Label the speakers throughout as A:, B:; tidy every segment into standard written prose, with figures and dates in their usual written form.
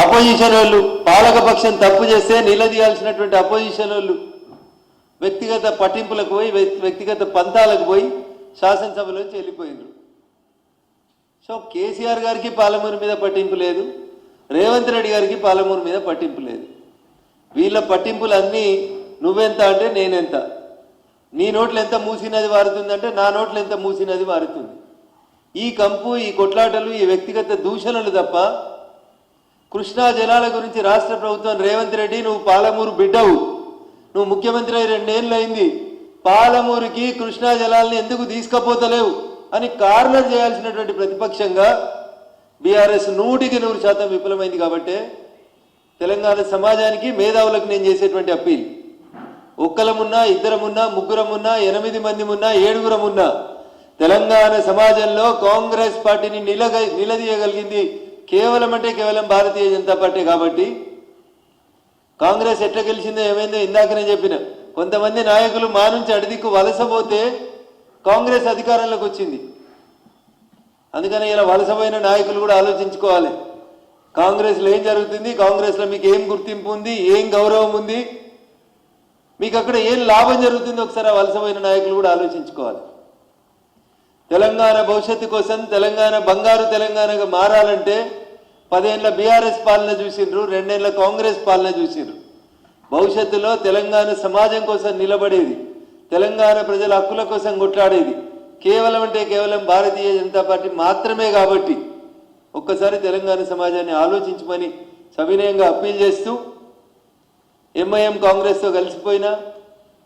A: Opposition వాళ్ళు పాలకపక్షం తప్పు చేస్తే నిలదీయాల్సినటువంటి అపోజిషన్ వాళ్ళు వ్యక్తిగత పట్టింపులకు పోయి వ్యక్తిగత పంతాలకు పోయి శాసనసభలోంచి వెళ్ళిపోయినారు. సో కేసీఆర్ గారికి పాలమూరు మీద పట్టింపు లేదు, రేవంత్ రెడ్డి గారికి పాలమూరు మీద పట్టింపు లేదు. వీళ్ళ పట్టింపులన్నీ నువ్వెంత అంటే నేనెంత, నీ నోట్లు ఎంత మూసినది వారుతుందంటే నా నోట్లు ఎంత మూసినది వారుతుంది. ఈ కంపు, ఈ కొట్లాటలు, ఈ వ్యక్తిగత దూషణలు తప్ప కృష్ణా జలాల గురించి రాష్ట్ర ప్రభుత్వం రేవంత్ రెడ్డి నువ్వు పాలమూరు బిడ్డవు, నువ్వు ముఖ్యమంత్రి 2 ఏళ్ళు అయింది, పాలమూరుకి కృష్ణా జలాలను ఎందుకు తీసుకపోతలేవు అని కార్నర్ చేయాల్సినటువంటి ప్రతిపక్షంగా బీఆర్ఎస్ 100% విఫలమైంది. కాబట్టి తెలంగాణ సమాజానికి మేధావులకు నేను చేసేటువంటి అప్పీల్, ఒక్కలమున్నా, ఇద్దరమున్నా, ముగ్గురమున్నా, 8 మంది ఉన్నా, 7గురం ఉన్నా, తెలంగాణ సమాజంలో కాంగ్రెస్ పార్టీని నిలదీయగలిగింది కేవలం భారతీయ జనతా పార్టీ. కాబట్టి కాంగ్రెస్ ఎట్లా గెలిచిందో ఏమైందో ఇందాకనే చెప్పిన, కొంతమంది నాయకులు మా నుంచి అడిదిక్కు వలసపోతే కాంగ్రెస్ అధికారంలోకి వచ్చింది. అందుకని ఇలా వలసపోయిన నాయకులు కూడా ఆలోచించుకోవాలి, కాంగ్రెస్లో ఏం జరుగుతుంది, కాంగ్రెస్లో మీకు ఏం గుర్తింపు ఉంది, ఏం గౌరవం ఉంది, మీకు అక్కడ ఏం లాభం జరుగుతుంది, ఒకసారి ఆ వలసపోయిన నాయకులు కూడా ఆలోచించుకోవాలి. తెలంగాణ భవిష్యత్తు కోసం తెలంగాణ బంగారు తెలంగాణగా మారాలంటే 10 ఏళ్ల బీఆర్ఎస్ పాలన చూసిండ్రు, 2 ఏళ్ల కాంగ్రెస్ పాలన చూసిండ్రు. భవిష్యత్తులో తెలంగాణ సమాజం కోసం నిలబడేది, తెలంగాణ ప్రజల హక్కుల కోసం కొట్లాడేది కేవలం భారతీయ జనతా పార్టీ మాత్రమే. కాబట్టి ఒక్కసారి తెలంగాణ సమాజాన్ని ఆలోచించమని సవినయంగా అప్పీల్ చేస్తూ, ఎంఐఎం కాంగ్రెస్తో కలిసిపోయినా,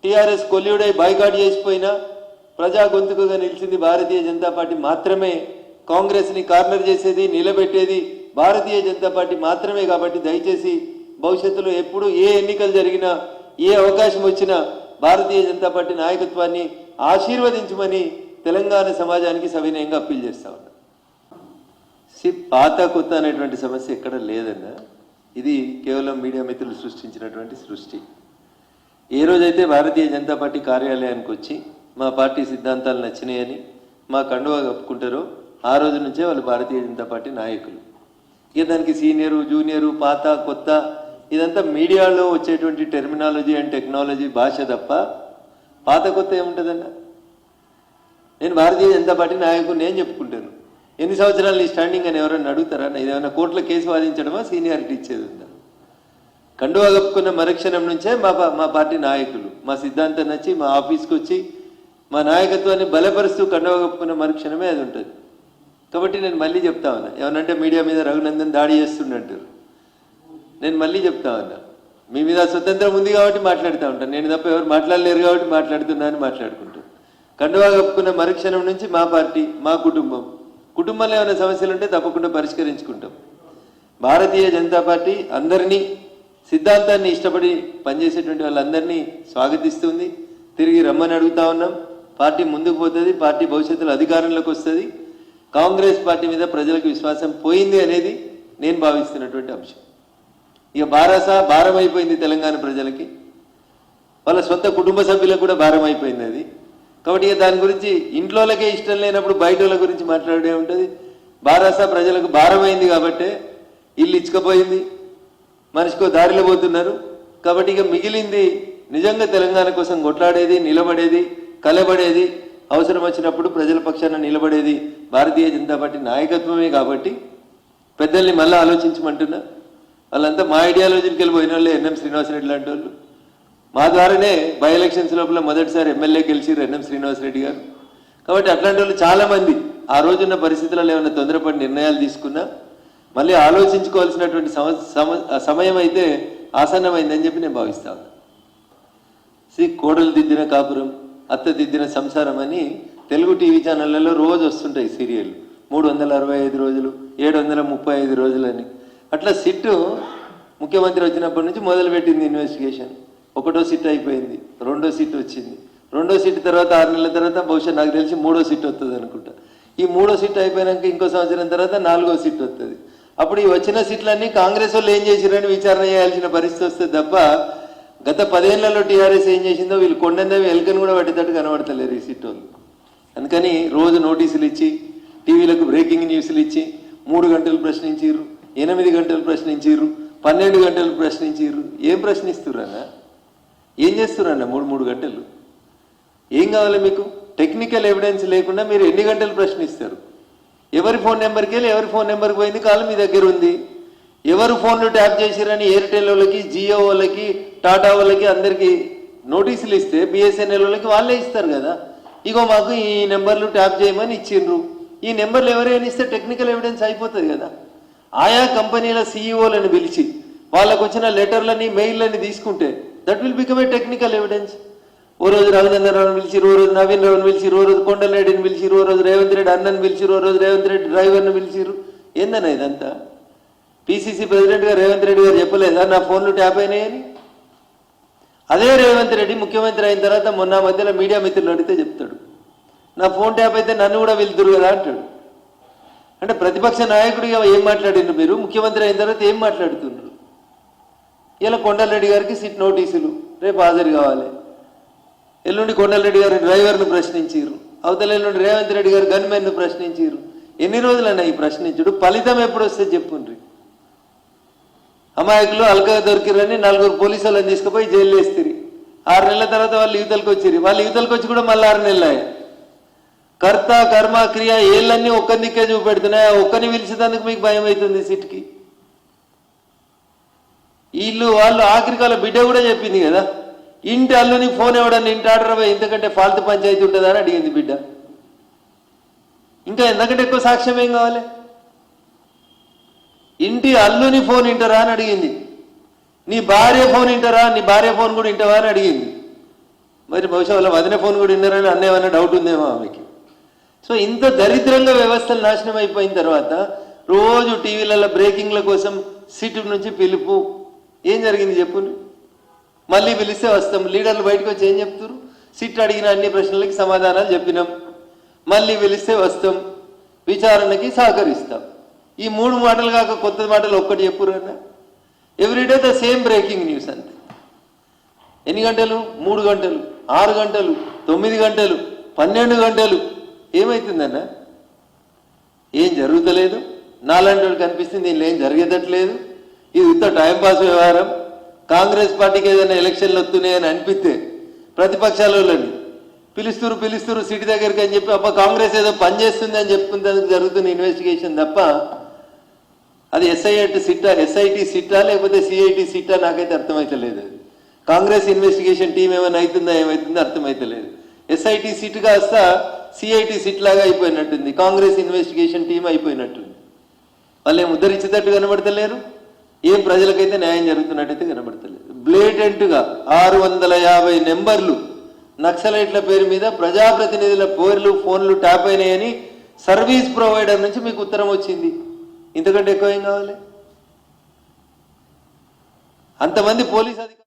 A: టీఆర్ఎస్ కొల్యూడై బాయ్కాట్ చేసిపోయినా ప్రజా గొంతుకుగా నిలిచింది భారతీయ జనతా పార్టీ మాత్రమే. కాంగ్రెస్ని కార్నర్ చేసేది, నిలబెట్టేది భారతీయ జనతా పార్టీ మాత్రమే. కాబట్టి దయచేసి భవిష్యత్తులో ఎప్పుడు ఏ ఎన్నికలు జరిగినా, ఏ అవకాశం వచ్చినా భారతీయ జనతా పార్టీ నాయకత్వాన్ని ఆశీర్వదించమని తెలంగాణ సమాజానికి సవినయంగా అప్పీల్ చేస్తా ఉన్నా. పాత కొత్త అనేటువంటి సమస్య ఎక్కడ లేదన్నా, ఇది కేవలం మీడియా మిత్రులు సృష్టించినటువంటి సృష్టి. ఏ రోజైతే భారతీయ జనతా పార్టీ కార్యాలయానికి వచ్చి మా పార్టీ సిద్ధాంతాలు నచ్చినాయని మా కండువా కప్పుకుంటారో ఆ రోజు నుంచే వాళ్ళు భారతీయ జనతా పార్టీ నాయకులు. ఇక దానికి సీనియరు, జూనియరు, పాత, కొత్త ఇదంతా మీడియాలో వచ్చేటువంటి టెర్మినాలజీ అండ్ టెక్నాలజీ భాష తప్ప పాత కొత్త ఏముంటుందన్న. నేను భారతీయ జనతా పార్టీ నాయకుడు నేను చెప్పుకుంటాను. ఎన్ని సంవత్సరాలు నీ స్టాండింగ్ అని ఎవరైనా అడుగుతారా? ఇదేమైనా కోర్టులో కేసు వాదించడమా, సీనియారిటీ ఇచ్చేది ఉందా? కండువా కప్పుకున్న మరుక్షణం నుంచే మా పార్టీ నాయకులు మా సిద్ధాంతం నచ్చి మా ఆఫీస్కి వచ్చి మా నాయకత్వాన్ని బలపరుస్తూ కండువా కప్పుకున్న మరుక్షణమే అది ఉంటుంది. కాబట్టి నేను మళ్ళీ చెప్తా ఉన్నా, ఏమనంటే మీడియా మీద రఘునందన్ దాడి చేస్తుండంటారు. నేను మళ్ళీ చెప్తా ఉన్నా, మీ మీద స్వతంత్రం ఉంది కాబట్టి మాట్లాడుతూ ఉంటాను, నేను తప్ప ఎవరు మాట్లాడలేరు కాబట్టి మాట్లాడుతున్నా అని మాట్లాడుకుంటాను. కండువా కప్పుకున్న మరుక్షణం నుంచి మా పార్టీ, మా కుటుంబంలో ఏమైనా సమస్యలు ఉంటే తప్పకుండా పరిష్కరించుకుంటాం. భారతీయ జనతా పార్టీ అందరినీ, సిద్ధాంతాన్ని ఇష్టపడి పనిచేసేటువంటి వాళ్ళందరినీ స్వాగతిస్తుంది. తిరిగి రమ్మని అడుగుతా ఉన్నాం. పార్టీ ముందుకు పోతుంది, పార్టీ భవిష్యత్తులో అధికారంలోకి వస్తుంది. కాంగ్రెస్ పార్టీ మీద ప్రజలకు విశ్వాసం పోయింది అనేది నేను భావిస్తున్నటువంటి అంశం. ఇక భారం అయిపోయింది తెలంగాణ ప్రజలకి, వాళ్ళ సొంత కుటుంబ సభ్యులకు కూడా భారం అయిపోయింది అది. కాబట్టి ఇక దాని గురించి ఇంట్లోలకే ఇష్టం లేనప్పుడు బయట వాళ్ళ గురించి మాట్లాడే ఉంటుంది. ప్రజలకు భారమైంది కాబట్టి ఇల్లు ఇచ్చుకపోయింది, మనిషికో దారిలో పోతున్నారు. కాబట్టి ఇక మిగిలింది నిజంగా తెలంగాణ కోసం కొట్లాడేది, నిలబడేది, కలబడేది, అవసరం వచ్చినప్పుడు ప్రజల పక్షాన నిలబడేది భారతీయ జనతా పార్టీ నాయకత్వమే. కాబట్టి పెద్దల్ని మళ్ళీ ఆలోచించమంటున్నా. వాళ్ళంతా మా ఐడియాలజీకి వెళ్ళిపోయిన వాళ్ళే, ఎన్ఎం శ్రీనివాసరెడ్డి లాంటి వాళ్ళు. మా ద్వారానే బై ఎలక్షన్స్ లోపల మొదటిసారి ఎమ్మెల్యే గెలిచిరు ఎన్ఎం శ్రీనివాసరెడ్డి గారు. కాబట్టి అట్లాంటి వాళ్ళు చాలామంది ఆ రోజున్న పరిస్థితులలో ఏమైనా తొందరపడి నిర్ణయాలు తీసుకున్నా మళ్ళీ ఆలోచించుకోవాల్సినటువంటి సమయం అయితే ఆసన్నమైందని చెప్పి నేను భావిస్తాను. కోడలు దిద్దిన కాపురం, అత్త దిద్దిన సంసారం అని తెలుగు టీవీ ఛానళ్లలో రోజు వస్తుంటాయి సీరియల్. 365 రోజులు, 735 రోజులని. అట్లా సిట్టు ముఖ్యమంత్రి వచ్చినప్పటి నుంచి మొదలుపెట్టింది ఇన్వెస్టిగేషన్. 1వ సిట్ అయిపోయింది, 2వ సిట్ వచ్చింది. 2వ సిట్ తర్వాత 6 నెలల తర్వాత బహుశా నాకు తెలిసి 3వ సిట్ వస్తుంది అనుకుంటా. ఈ 3వ సిట్ అయిపోయినాక ఇంకో సంవత్సరం తర్వాత 4వ సిట్ వస్తుంది. అప్పుడు ఈ వచ్చిన సీట్లన్నీ కాంగ్రెస్ వాళ్ళు ఏం చేసిరని విచారణ చేయాల్సిన పరిస్థితి వస్తుంది తప్ప గత 10 ఏళ్లలో టీఆర్ఎస్ ఏం చేసిందో వీళ్ళు కొండందవి ఎలుకను కూడా పట్టేటట్టు కనబడతలేరు ఈ సీట్ వాళ్ళు. అందుకని రోజు నోటీసులు ఇచ్చి, టీవీలకు బ్రేకింగ్ న్యూస్లు ఇచ్చి 3 గంటలు ప్రశ్నించారు, 8 గంటలు ప్రశ్నించారు, 12 గంటలు ప్రశ్నించారు. ఏం ప్రశ్నిస్తురన్నా? ఏం చేస్తురన్నా 3 గంటలు? ఏం కావాలి మీకు? టెక్నికల్ ఎవిడెన్స్ లేకుండా మీరు ఎన్ని గంటలు ప్రశ్నిస్తారు? ఎవరి ఫోన్ నెంబర్కి వెళ్ళి ఎవరి ఫోన్ నెంబర్కి పోయింది కాల్ మీ దగ్గర ఉంది. ఎవరు ఫోన్లు ట్యాప్ చేసిరని ఎయిర్టెల్ వాళ్ళకి, జియో వాళ్ళకి, టాటా వాళ్ళకి అందరికీ నోటీసులు ఇస్తే బిఎస్ఎన్ఎల్ వాళ్ళకి వాళ్ళే ఇస్తారు కదా. ఇగో మాకు ఈ నెంబర్లు ట్యాప్ చేయమని ఇచ్చిండ్రు, ఈ నెంబర్లు ఎవరైనా ఇస్తే టెక్నికల్ ఎవిడెన్స్ అయిపోతుంది కదా. ఆయా కంపెనీల సీఈఓలను పిలిచి వాళ్ళకు వచ్చిన లెటర్లని, మెయిల్లని తీసుకుంటే that will become a technical evidence. ఓ రోజు రఘునందన్ రావుని పిలిచిరు, ఓ రోజు నవీన్ రావుని పిలిచిరు, ఓ రోజు కొండలరెడ్డిని పిలిచిరు, ఓ రోజు రేవంత్ రెడ్డి అన్నని పిలిచిరు, ఓ రోజు రేవంత్ రెడ్డి డ్రైవర్ని పిలిచిరు. ఏందన్నా ఇదంతా? పిసిసి ప్రెసిడెంట్గా రేవంత్ రెడ్డి గారు చెప్పలేదా నా ఫోన్లు ట్యాప్ అయినాయని? అదే రేవంత్ రెడ్డి ముఖ్యమంత్రి అయిన తర్వాత మొన్న మధ్యలో మీడియా మిత్రులు అడిగితే చెప్తాడు, నా ఫోన్ ట్యాప్ అయితే నన్ను కూడా వెళ్తురు కదా అంటాడు. అంటే ప్రతిపక్ష నాయకుడిగా ఏం మాట్లాడిండ్రు మీరు? ముఖ్యమంత్రి అయిన తర్వాత ఏం మాట్లాడుతున్నారు? ఇలా కొండలరెడ్డి గారికి సిట్ నోటీసులు, రేపు హాజరు కావాలి. ఎల్లుండి కొండలరెడ్డి గారి డ్రైవర్ను ప్రశ్నించారు, అవతల ఎల్లుండి రేవంత్ రెడ్డి గారు గన్మెన్ను ప్రశ్నించారు. ఎన్ని రోజులన్నా ఈ ప్రశ్నించుడు? ఫలితం ఎప్పుడు వస్తే చెప్పుండ్రి. అమాయకులు అల్కగా దొరికిరని 4 పోలీసు వాళ్ళని తీసుకుపోయి జైలు వేస్తారు. 6 నెలల తర్వాత వాళ్ళు యువతలకు వచ్చారు. వాళ్ళు యువతలకు వచ్చి కూడా మళ్ళీ 6 నెలలు అయ్యాయి. కర్త కర్మ క్రియ ఏళ్ళన్నీ ఒక్కరి దిక్కే చూపెడుతున్నాయి. ఒక్కరిని పిలిచేందుకు మీకు భయం అవుతుంది సిట్కి. వీళ్ళు వాళ్ళు ఆఖరికి వాళ్ళ బిడ్డ కూడా చెప్పింది కదా, ఇంటి అల్లుని ఫోన్ ఇవ్వడాన్ని ఇంటి ఆర్డర్ పోయి ఇంతకంటే ఫాల్తు పంచాయతీ ఉంటుందని అడిగింది బిడ్డ. ఇంకా ఎంతకంటే ఎక్కువ సాక్ష్యం ఏం కావాలి? ఇంటి అల్లుని ఫోన్ వింటారా అని అడిగింది. నీ భార్య ఫోన్ వింటారా, నీ భార్య ఫోన్ కూడా వింటావా అని అడిగింది. మరి బహుశా వాళ్ళ వదిన ఫోన్ కూడా విన్నారని అన్నేమన్నా డౌట్ ఉందేమో ఆమెకి. సో ఇంత దరిద్రంగా వ్యవస్థలు నాశనం అయిపోయిన తర్వాత రోజు టీవీలలో బ్రేకింగ్ల కోసం సిట్ నుంచి పిలుపు. ఏం జరిగింది చెప్పుని? మళ్ళీ పిలిస్తే వస్తాం. లీడర్లు బయటకు వచ్చి ఏం చెప్తారు? సిట్ అడిగిన అన్ని ప్రశ్నలకి సమాధానాలు చెప్పినాం, మళ్ళీ పిలిస్తే వస్తాం, విచారణకి సహకరిస్తాం. ఈ 3 మాటలు కాక కొత్త మాటలు ఒక్కటి చెప్పురు అన్న. Everyday the same breaking news అంతే. ఎన్ని గంటలు? 3 గంటలు, 6 గంటలు, 9 గంటలు, 12 గంటలు. ఏమవుతుందన్న? ఏం జరుగుతలేదు. నాలాంటి వాళ్ళు కనిపిస్తుంది దీనిలో ఏం జరిగేటట్లేదు. ఇది ఇంత టైంపాస్ వ్యవహారం. కాంగ్రెస్ పార్టీకి ఏదైనా ఎలక్షన్లు వస్తున్నాయని అనిపిస్తే ప్రతిపక్షాల వాళ్ళని పిలుస్తురు సిటీ దగ్గరికి అని చెప్పి అబ్బా కాంగ్రెస్ ఏదో పనిచేస్తుంది అని చెప్పుకునేందుకు జరుగుతున్న ఇన్వెస్టిగేషన్ తప్ప అది ఎస్ఐటి సిట్టా లేకపోతే సిఐటి సిట్టా నాకైతే అర్థమైతలేదు. అది కాంగ్రెస్ ఇన్వెస్టిగేషన్ టీం ఏమైనా అవుతుందా ఏమవుతుందో అర్థమైతలేదు. ఎస్ఐటి సిట్ కాస్త సిఐటి సిట్ లాగా అయిపోయినట్టుంది, కాంగ్రెస్ ఇన్వెస్టిగేషన్ టీం అయిపోయినట్టుంది. వాళ్ళు ఏం ఉద్ధరించేటట్టు కనబడతలేరు, ఏం ప్రజలకైతే న్యాయం జరుగుతున్నట్టయితే కనబడతలేదు. బ్లేటెంట్గా 650 నెంబర్లు నక్సలైట్ల పేరు మీద ప్రజాప్రతినిధుల పేర్లు ఫోన్లు ట్యాప్ అయినాయని సర్వీస్ ప్రొవైడర్ నుంచి మీకు ఉత్తరం వచ్చింది. ఇంతకంటే ఎక్కువ ఏం కావాలి? అంతమంది పోలీస్ అధికారులు